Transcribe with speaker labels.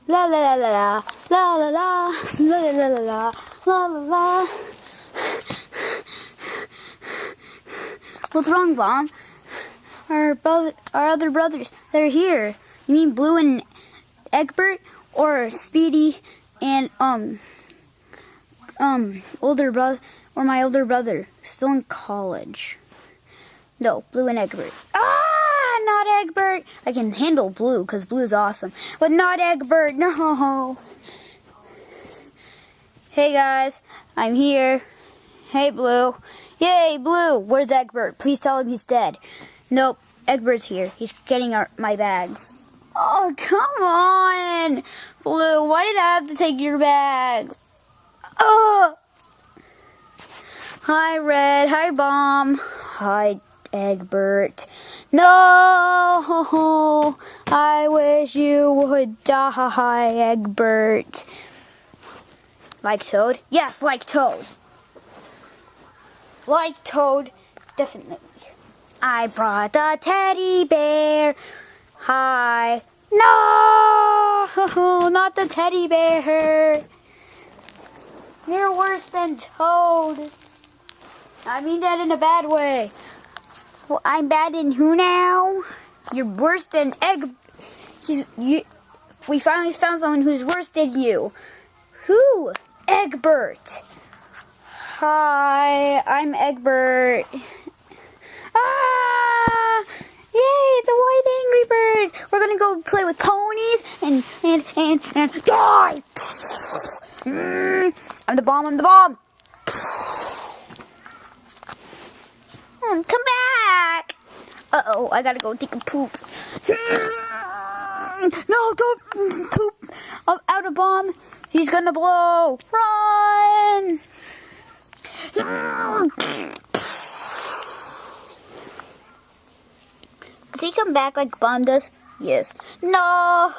Speaker 1: La la la la la la la la la la la la la la. What's wrong, Mom? Our other brothers, they're here. You mean Blue and Eggbert, or Speedy and older brother, or my older brother, still in college? No, Blue and Eggbert. Ah, not Eggbert. I can handle Blue because Blue's awesome, but not Eggbert. No. Hey guys, I'm here. Hey Blue. Yay, Blue. Where's Eggbert? Please tell him he's dead. Nope, Egbert's here. He's getting my bags. Oh, come on, Blue. Why did I have to take your bags? Oh. Hi, Red. Hi, Bomb. Hi, Eggbert. No, I wish you would die, Eggbert. Like Toad? Yes, like Toad. Like Toad, definitely. I brought the teddy bear. Hi. No, not the teddy bear. You're worse than Toad. I mean that in a bad way. Well, I'm bad in who now? You're worse than We finally found someone who's worse than you. Who? Eggbert. Hi, I'm Eggbert. Ah! Yay, it's a white angry bird. We're gonna go play with ponies and die. I'm the bomb. Come back. Uh-oh, I gotta go take a poop. No, don't poop out a bomb. He's gonna blow. Run. Does he come back like Bomb does? Yes. No.